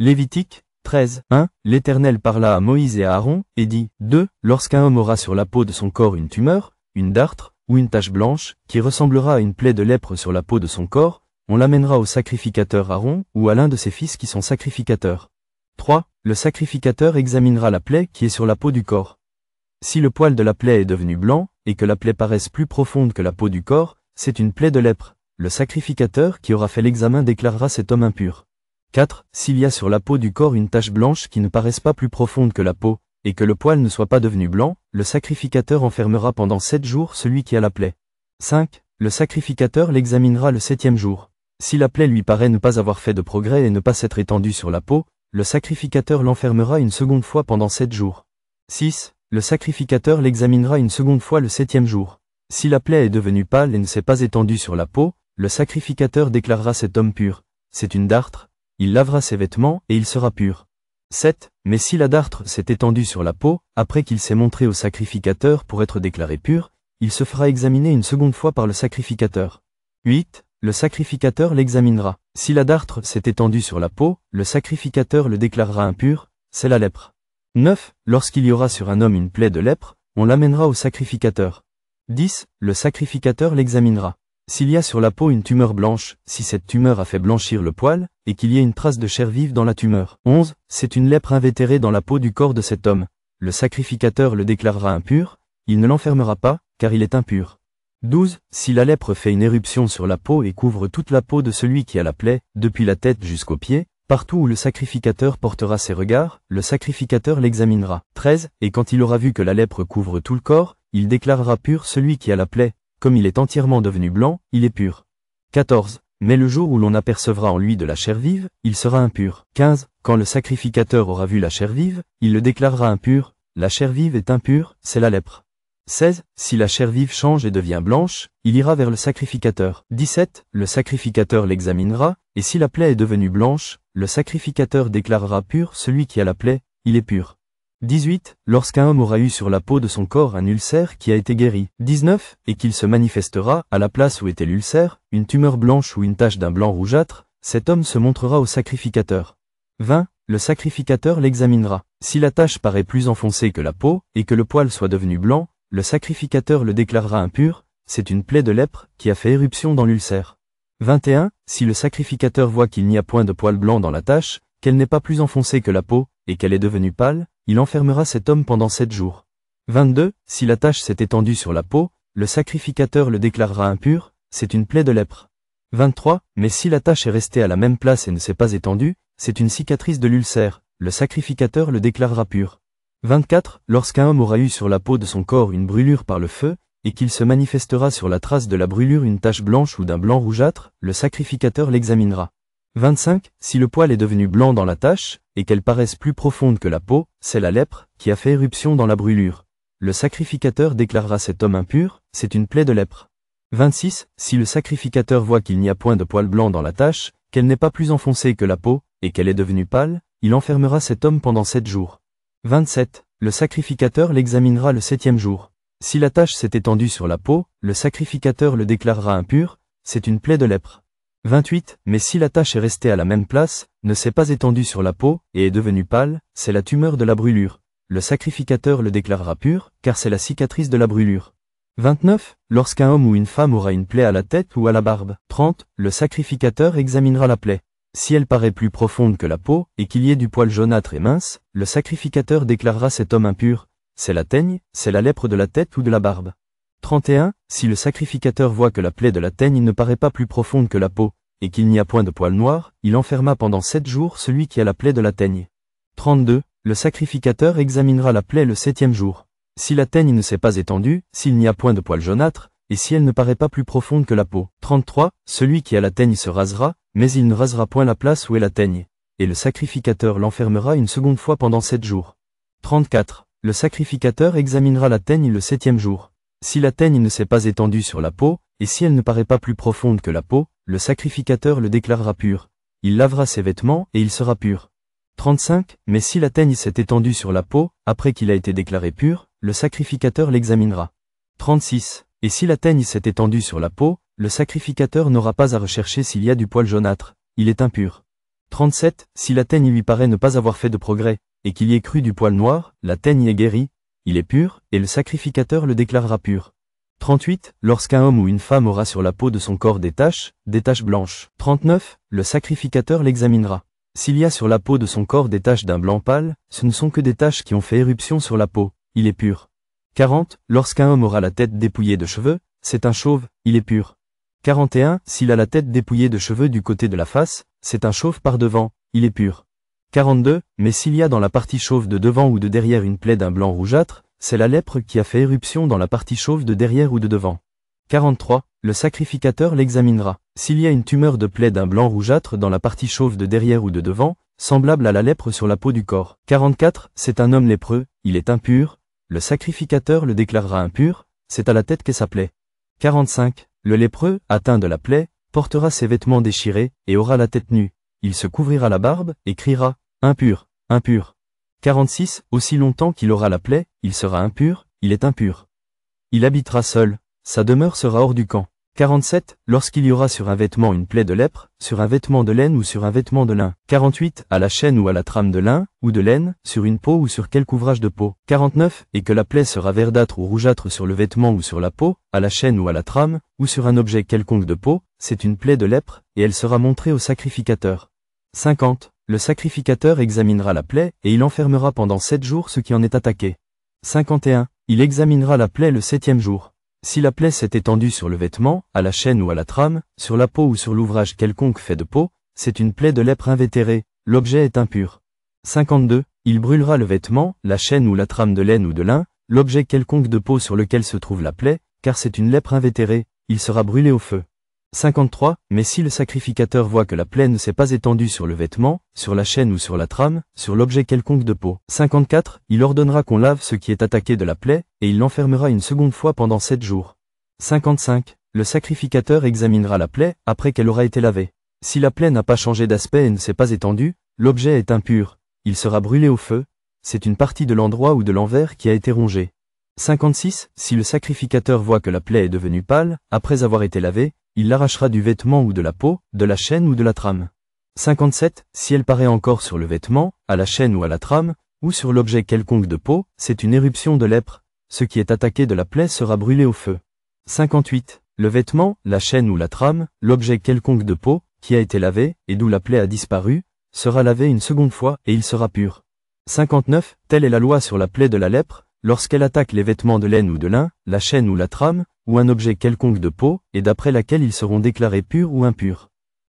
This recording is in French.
Lévitique 13, 1. L'Éternel parla à Moïse et à Aaron, et dit, 2. Lorsqu'un homme aura sur la peau de son corps une tumeur, une dartre, ou une tache blanche, qui ressemblera à une plaie de lèpre sur la peau de son corps, on l'amènera au sacrificateur Aaron, ou à l'un de ses fils qui sont sacrificateurs. 3. Le sacrificateur examinera la plaie qui est sur la peau du corps. Si le poil de la plaie est devenu blanc, et que la plaie paraisse plus profonde que la peau du corps, c'est une plaie de lèpre. Le sacrificateur qui aura fait l'examen déclarera cet homme impur. 4. S'il y a sur la peau du corps une tache blanche qui ne paraisse pas plus profonde que la peau, et que le poil ne soit pas devenu blanc, le sacrificateur enfermera pendant 7 jours celui qui a la plaie. 5. Le sacrificateur l'examinera le 7e jour. Si la plaie lui paraît ne pas avoir fait de progrès et ne pas s'être étendue sur la peau, le sacrificateur l'enfermera une seconde fois pendant 7 jours. 6. Le sacrificateur l'examinera une seconde fois le 7e jour. Si la plaie est devenue pâle et ne s'est pas étendue sur la peau, le sacrificateur déclarera cet homme pur. C'est une dartre, il lavera ses vêtements et il sera pur. 7. Mais si la dartre s'est étendue sur la peau, après qu'il s'est montré au sacrificateur pour être déclaré pur, il se fera examiner une seconde fois par le sacrificateur. 8. Le sacrificateur l'examinera. Si la dartre s'est étendue sur la peau, le sacrificateur le déclarera impur, c'est la lèpre. 9. Lorsqu'il y aura sur un homme une plaie de lèpre, on l'amènera au sacrificateur. 10. Le sacrificateur l'examinera. S'il y a sur la peau une tumeur blanche, si cette tumeur a fait blanchir le poil, et qu'il y ait une trace de chair vive dans la tumeur. 11. C'est une lèpre invétérée dans la peau du corps de cet homme. Le sacrificateur le déclarera impur, il ne l'enfermera pas, car il est impur. 12. Si la lèpre fait une éruption sur la peau et couvre toute la peau de celui qui a la plaie, depuis la tête jusqu'aux pieds, partout où le sacrificateur portera ses regards, le sacrificateur l'examinera. 13. Et quand il aura vu que la lèpre couvre tout le corps, il déclarera pur celui qui a la plaie. Comme il est entièrement devenu blanc, il est pur. 14. Mais le jour où l'on apercevra en lui de la chair vive, il sera impur. 15. Quand le sacrificateur aura vu la chair vive, il le déclarera impur. La chair vive est impure, c'est la lèpre. 16. Si la chair vive change et devient blanche, il ira vers le sacrificateur. 17. Le sacrificateur l'examinera, et si la plaie est devenue blanche, le sacrificateur déclarera pur celui qui a la plaie, il est pur. 18. Lorsqu'un homme aura eu sur la peau de son corps un ulcère qui a été guéri. 19. Et qu'il se manifestera, à la place où était l'ulcère, une tumeur blanche ou une tache d'un blanc rougeâtre, cet homme se montrera au sacrificateur. 20. Le sacrificateur l'examinera. Si la tache paraît plus enfoncée que la peau, et que le poil soit devenu blanc, le sacrificateur le déclarera impur, c'est une plaie de lèpre qui a fait éruption dans l'ulcère. 21. Si le sacrificateur voit qu'il n'y a point de poil blanc dans la tache, qu'elle n'est pas plus enfoncée que la peau, et qu'elle est devenue pâle, il enfermera cet homme pendant 7 jours. 22. Si la tache s'est étendue sur la peau, le sacrificateur le déclarera impur, c'est une plaie de lèpre. 23. Mais si la tache est restée à la même place et ne s'est pas étendue, c'est une cicatrice de l'ulcère, le sacrificateur le déclarera pur. 24. Lorsqu'un homme aura eu sur la peau de son corps une brûlure par le feu, et qu'il se manifestera sur la trace de la brûlure une tache blanche ou d'un blanc rougeâtre, le sacrificateur l'examinera. 25. Si le poil est devenu blanc dans la tache, et qu'elle paraisse plus profonde que la peau, c'est la lèpre qui a fait éruption dans la brûlure. Le sacrificateur déclarera cet homme impur, c'est une plaie de lèpre. 26. Si le sacrificateur voit qu'il n'y a point de poil blanc dans la tache, qu'elle n'est pas plus enfoncée que la peau, et qu'elle est devenue pâle, il enfermera cet homme pendant 7 jours. 27. Le sacrificateur l'examinera le 7e jour. Si la tache s'est étendue sur la peau, le sacrificateur le déclarera impur, c'est une plaie de lèpre. 28. Mais si la tache est restée à la même place, ne s'est pas étendue sur la peau, et est devenue pâle, c'est la tumeur de la brûlure. Le sacrificateur le déclarera pur, car c'est la cicatrice de la brûlure. 29. Lorsqu'un homme ou une femme aura une plaie à la tête ou à la barbe. 30. Le sacrificateur examinera la plaie. Si elle paraît plus profonde que la peau, et qu'il y ait du poil jaunâtre et mince, le sacrificateur déclarera cet homme impur. C'est la teigne, c'est la lèpre de la tête ou de la barbe. 31. Si le sacrificateur voit que la plaie de la teigne ne paraît pas plus profonde que la peau, et qu'il n'y a point de poil noir, il enferma pendant 7 jours celui qui a la plaie de la teigne. 32. Le sacrificateur examinera la plaie le 7e jour. Si la teigne ne s'est pas étendue, s'il n'y a point de poil jaunâtre, et si elle ne paraît pas plus profonde que la peau. 33. Celui qui a la teigne se rasera, mais il ne rasera point la place où est la teigne. Et le sacrificateur l'enfermera une seconde fois pendant 7 jours. 34. Le sacrificateur examinera la teigne le 7e jour. Si la teigne ne s'est pas étendue sur la peau, et si elle ne paraît pas plus profonde que la peau, le sacrificateur le déclarera pur. Il lavera ses vêtements et il sera pur. 35. Mais si la teigne s'est étendue sur la peau, après qu'il a été déclaré pur, le sacrificateur l'examinera. 36. Et si la teigne s'est étendue sur la peau, le sacrificateur n'aura pas à rechercher s'il y a du poil jaunâtre, il est impur. 37. Si la teigne lui paraît ne pas avoir fait de progrès, et qu'il y ait cru du poil noir, la teigne est guérie, il est pur, et le sacrificateur le déclarera pur. 38. Lorsqu'un homme ou une femme aura sur la peau de son corps des taches blanches. 39. Le sacrificateur l'examinera. S'il y a sur la peau de son corps des taches d'un blanc pâle, ce ne sont que des taches qui ont fait éruption sur la peau, il est pur. 40. Lorsqu'un homme aura la tête dépouillée de cheveux, c'est un chauve, il est pur. 41. S'il a la tête dépouillée de cheveux du côté de la face, c'est un chauve par devant, il est pur. 42. Mais s'il y a dans la partie chauve de devant ou de derrière une plaie d'un blanc rougeâtre, c'est la lèpre qui a fait éruption dans la partie chauve de derrière ou de devant. 43. Le sacrificateur l'examinera. S'il y a une tumeur de plaie d'un blanc rougeâtre dans la partie chauve de derrière ou de devant, semblable à la lèpre sur la peau du corps. 44. C'est un homme lépreux, il est impur, le sacrificateur le déclarera impur, c'est à la tête qu'est sa plaie. 45. Le lépreux, atteint de la plaie, portera ses vêtements déchirés, et aura la tête nue. Il se couvrira la barbe, et criera, impur, impur. 46. Aussi longtemps qu'il aura la plaie, il sera impur, il est impur. Il habitera seul, sa demeure sera hors du camp. 47. Lorsqu'il y aura sur un vêtement une plaie de lèpre, sur un vêtement de laine ou sur un vêtement de lin. 48. À la chaîne ou à la trame de lin, ou de laine, sur une peau ou sur quelque ouvrage de peau. 49. Et que la plaie sera verdâtre ou rougeâtre sur le vêtement ou sur la peau, à la chaîne ou à la trame, ou sur un objet quelconque de peau, c'est une plaie de lèpre, et elle sera montrée au sacrificateur. 50. Le sacrificateur examinera la plaie, et il enfermera pendant 7 jours ce qui en est attaqué. 51. Il examinera la plaie le 7e jour. Si la plaie s'est étendue sur le vêtement, à la chaîne ou à la trame, sur la peau ou sur l'ouvrage quelconque fait de peau, c'est une plaie de lèpre invétérée, l'objet est impur. 52. Il brûlera le vêtement, la chaîne ou la trame de laine ou de lin, l'objet quelconque de peau sur lequel se trouve la plaie, car c'est une lèpre invétérée, il sera brûlé au feu. 53. Mais si le sacrificateur voit que la plaie ne s'est pas étendue sur le vêtement, sur la chaîne ou sur la trame, sur l'objet quelconque de peau. 54. Il ordonnera qu'on lave ce qui est attaqué de la plaie, et il l'enfermera une seconde fois pendant 7 jours. 55. Le sacrificateur examinera la plaie, après qu'elle aura été lavée. Si la plaie n'a pas changé d'aspect et ne s'est pas étendue, l'objet est impur, il sera brûlé au feu, c'est une partie de l'endroit ou de l'envers qui a été rongée. 56. Si le sacrificateur voit que la plaie est devenue pâle, après avoir été lavée, il l'arrachera du vêtement ou de la peau, de la chaîne ou de la trame. 57. Si elle paraît encore sur le vêtement, à la chaîne ou à la trame, ou sur l'objet quelconque de peau, c'est une éruption de lèpre, ce qui est attaqué de la plaie sera brûlé au feu. 58. Le vêtement, la chaîne ou la trame, l'objet quelconque de peau, qui a été lavé, et d'où la plaie a disparu, sera lavé une seconde fois, et il sera pur. 59. Telle est la loi sur la plaie de la lèpre, lorsqu'elle attaque les vêtements de laine ou de lin, la chaîne ou la trame, ou un objet quelconque de peau, et d'après laquelle ils seront déclarés purs ou impurs.